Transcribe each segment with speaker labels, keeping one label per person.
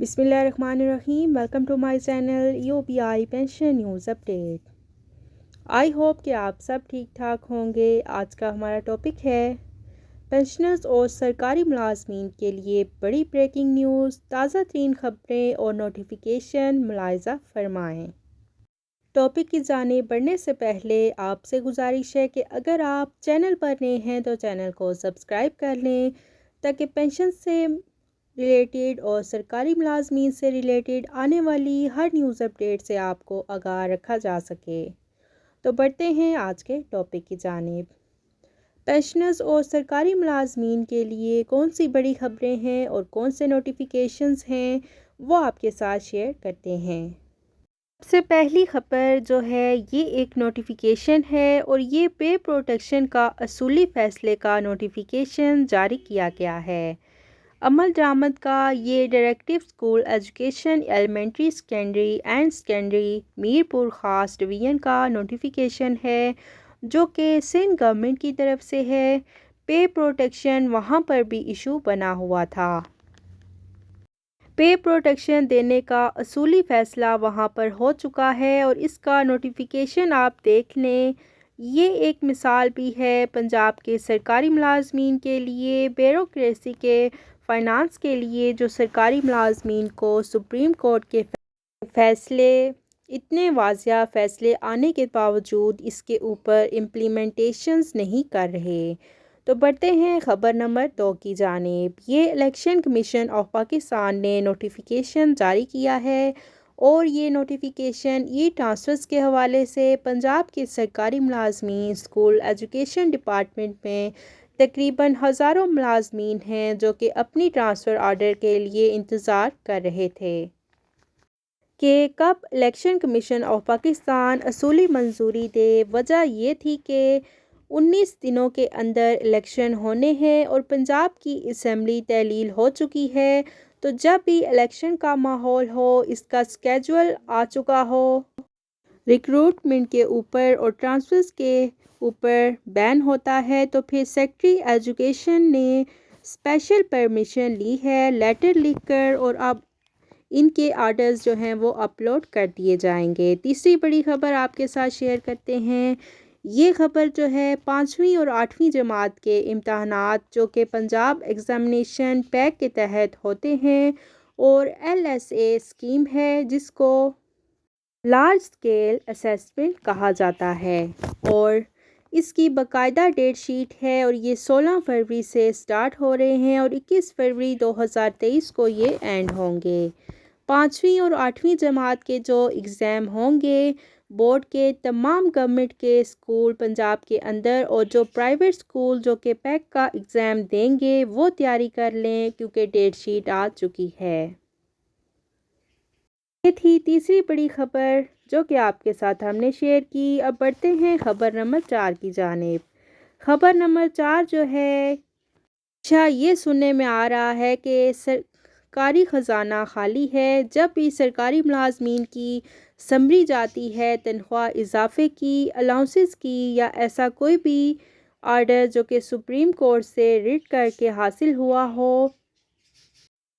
Speaker 1: بسم اللہ الرحمن الرحیم. Welcome to my channel UBI pension news update. I hope کہ آپ سب ٹھیک ٹھاک ہوں گے. آج کا ہمارا ٹاپک ہے پینشنرز اور سرکاری ملازمین کے لیے بڑی بریکنگ نیوز. تازہ ترین خبریں اور نوٹیفیکیشن ملاحظہ فرمائیں. ٹاپک کی جانب بڑھنے سے پہلے آپ سے گزارش ہے کہ اگر آپ چینل پر نئے ہیں تو چینل کو سبسکرائب کر لیں تاکہ پینشن سے ریلیٹڈ اور سرکاری ملازمین سے ریلیٹڈ آنے والی ہر نیوز اپڈیٹ سے آپ کو آگاہ رکھا جا سکے. تو بڑھتے ہیں آج کے ٹاپک کی جانب. پینشنرز اور سرکاری ملازمین کے لیے کون سی بڑی خبریں ہیں اور کون سے نوٹیفیکیشنز ہیں وہ آپ کے ساتھ شیئر کرتے ہیں. سب سے پہلی خبر جو ہے یہ ایک نوٹیفیکیشن ہے اور یہ پے پروٹیکشن کا اصولی فیصلے کا نوٹیفیکیشن جاری کیا گیا ہے. عمل درآمد کا یہ directorate school education elementary secondary and secondary Mirpur Khas division کا نوٹیفیکیشن ہے جو کہ سندھ گورنمنٹ کی طرف سے ہے. پے پروٹیکشن وہاں پر بھی ایشو بنا ہوا تھا. پے پروٹیکشن دینے کا اصولی فیصلہ وہاں پر ہو چکا ہے اور اس کا نوٹیفیکیشن آپ دیکھ لیں. یہ ایک مثال بھی ہے پنجاب کے سرکاری ملازمین کے لیے بیوروکریسی کے فائنانس کے لیے جو سرکاری ملازمین کو سپریم کورٹ کے فیصلے اتنے واضح فیصلے آنے کے باوجود اس کے اوپر امپلیمنٹیشنز نہیں کر رہے. تو بڑھتے ہیں خبر نمبر 2 کی جانب. یہ الیکشن کمیشن آف پاکستان نے نوٹیفیکیشن جاری کیا ہے اور یہ نوٹیفیکیشن ٹرانسفرز کے حوالے سے پنجاب کے سرکاری ملازمین اسکول ایجوکیشن ڈپارٹمنٹ میں تقریباً ہزاروں ملازمین ہیں جو کہ اپنی ٹرانسفر آرڈر کے لیے انتظار کر رہے تھے کہ کب الیکشن کمیشن آف پاکستان اصولی منظوری دے. وجہ یہ تھی کہ 19 دنوں کے اندر الیکشن ہونے ہیں اور پنجاب کی اسمبلی تحلیل ہو چکی ہے. تو جب بھی الیکشن کا ماحول ہو اس کا سکیجول آ چکا ہو ریکروٹمنٹ کے اوپر اور ٹرانسفرز کے اوپر بین ہوتا ہے تو پھر سیکرٹری ایجوکیشن نے اسپیشل پرمیشن لی ہے لیٹر لکھ کر اور اب ان کے آرڈرز جو ہیں وہ اپلوڈ کر دیے جائیں گے. تیسری بڑی خبر آپ کے ساتھ شیئر کرتے ہیں. یہ خبر جو ہے 5ویں اور 8ویں جماعت کے امتحانات جو کہ پنجاب ایگزامینیشن پیک کے تحت ہوتے ہیں اور LSA اسکیم ہے جس کو لارج اسکیل اسیسمنٹ کہا جاتا ہے اور اس کی باقاعدہ ڈیٹ شیٹ ہے اور یہ 16 فروری سے سٹارٹ ہو رہے ہیں اور 21 فروری 2023 کو یہ اینڈ ہوں گے. 5ویں اور 8ویں جماعت کے جو ایگزام ہوں گے بورڈ کے تمام گورنمنٹ کے اسکول پنجاب کے اندر اور جو پرائیویٹ اسکول جو کہ پیک کا ایگزام دیں گے وہ تیاری کر لیں کیونکہ ڈیٹ شیٹ آ چکی ہے. یہ تھی تیسری بڑی خبر جو کہ آپ کے ساتھ ہم نے شیئر کی. اب بڑھتے ہیں خبر نمبر 4 کی جانب. خبر نمبر 4 جو ہے یہ سننے میں آ رہا ہے کہ سرکاری خزانہ خالی ہے. جب بھی سرکاری ملازمین کی سمری جاتی ہے تنخواہ اضافے کی الاؤنسز کی یا ایسا کوئی بھی آرڈر جو کہ سپریم کورٹ سے ریٹ کر کے حاصل ہوا ہو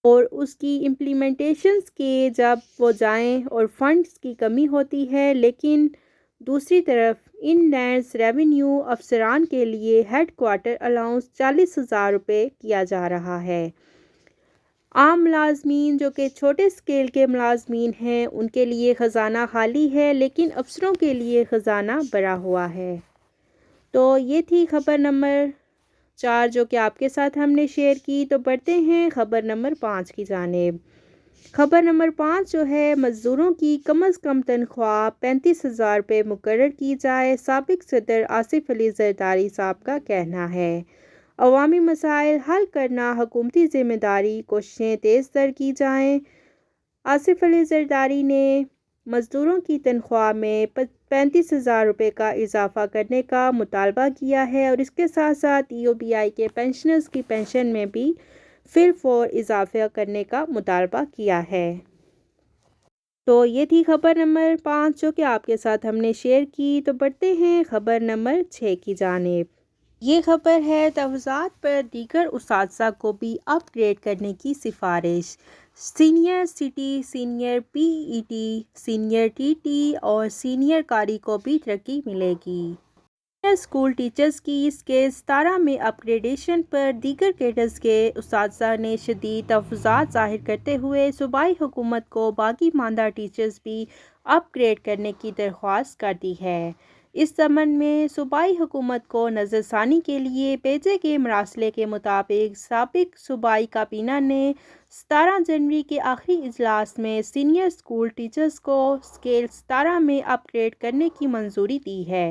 Speaker 1: اور اس کی امپلیمنٹیشنز کے جب وہ جائیں اور فنڈز کی کمی ہوتی ہے لیکن دوسری طرف ان لینڈز ریونیو افسران کے لیے ہیڈ کوارٹر الاؤنس 40,000 روپے کیا جا رہا ہے. عام ملازمین جو کہ چھوٹے اسکیل کے ملازمین ہیں ان کے لیے خزانہ خالی ہے لیکن افسروں کے لیے خزانہ بھرا ہوا ہے. تو یہ تھی خبر نمبر 4 جو کہ آپ کے ساتھ ہم نے شیئر کی. تو بڑھتے ہیں خبر نمبر 5 کی جانب. خبر نمبر 5 جو ہے مزدوروں کی کم از کم تنخواہ 35,000 روپے مقرر کی جائے. سابق صدر آصف علی زرداری صاحب کا کہنا ہے عوامی مسائل حل کرنا حکومتی ذمہ داری کوششیں تیز تر کی جائیں. آصف علی زرداری نے مزدوروں کی تنخواہ میں 35,000 روپے کا اضافہ کرنے کا مطالبہ کیا ہے اور اس کے ساتھ ساتھ UBI کے پینشنرز کی پینشن میں بھی فی الفور اضافہ کرنے کا مطالبہ کیا ہے. تو یہ تھی خبر نمبر 5 جو کہ آپ کے ساتھ ہم نے شیئر کی. تو بڑھتے ہیں خبر نمبر 6 کی جانب. یہ خبر ہے تحفظات پر دیگر اساتذہ کو بھی اپ گریڈ کرنے کی سفارش. Senior city, senior P E T, senior T T اور سینئر قاری کو بھی ترقی ملے گی۔ سینئر اسکول ٹیچرز کی کے 17 میں اپ گریڈیشن پر دیگر کیڈرز کے اساتذہ نے شدید تحفظات ظاہر کرتے ہوئے صوبائی حکومت کو باقی ماندہ ٹیچرز بھی اپ گریڈ کرنے کی درخواست کر دی ہے۔ اس ضمن میں صوبائی حکومت کو نظر ثانی کے لیے بھیجے گئے مراسلے کے مطابق سابق صوبائی کابینہ نے 17 جنوری کے آخری اجلاس میں سینئر اسکول ٹیچرز کو اسکیل 17 میں اپ گریڈ کرنے کی منظوری دی ہے۔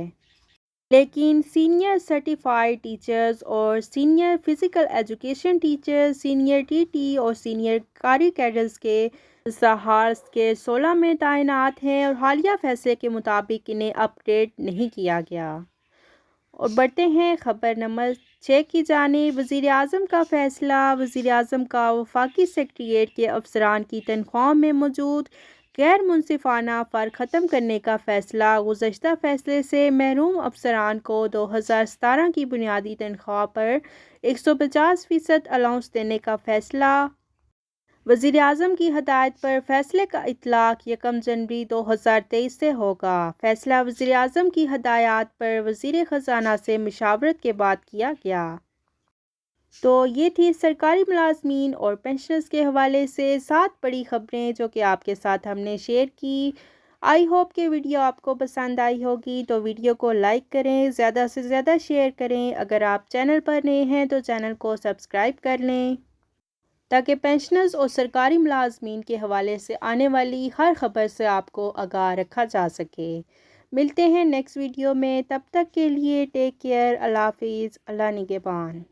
Speaker 1: لیکن سینئر سرٹیفائیڈ ٹیچرز اور senior physical education teachers, senior T T اور سینئر قاری کیڈرز کے اصلاحات اسکیل 16 میں تعینات ہیں اور حالیہ فیصلے کے مطابق انہیں اپ گریڈ نہیں کیا گیا۔ اور بڑھتے ہیں خبر نمبر 6 کی جانب۔ وزیر اعظم کا فیصلہ۔ وزیر اعظم کا وفاقی سکریٹریٹ کے افسران کی تنخواہوں میں موجود غیر منصفانہ فرق ختم کرنے کا فیصلہ۔ گزشتہ فیصلے سے محروم افسران کو 2017 کی بنیادی تنخواہ پر 150% الاؤنس دینے کا فیصلہ۔ وزیر اعظم کی ہدایت پر فیصلے کا اطلاق 1 جنوری 2023 سے ہوگا۔ فیصلہ وزیر اعظم کی ہدایات پر وزیر خزانہ سے مشاورت کے بعد کیا گیا۔ تو یہ تھی سرکاری ملازمین اور پنشنرز کے حوالے سے 7 بڑی خبریں جو کہ آپ کے ساتھ ہم نے شیئر کی۔ آئی ہوپ کہ ویڈیو آپ کو پسند آئی ہوگی، تو ویڈیو کو لائک کریں، زیادہ سے زیادہ شیئر کریں۔ اگر آپ چینل پر نئے ہیں تو چینل کو سبسکرائب کر لیں تاکہ پنشنرز اور سرکاری ملازمین کے حوالے سے آنے والی ہر خبر سے آپ کو آگاہ رکھا جا سکے۔ ملتے ہیں نیکسٹ ویڈیو میں، تب تک کے لیے ٹیک کیئر، اللہ حافظ، اللہ نگہبان۔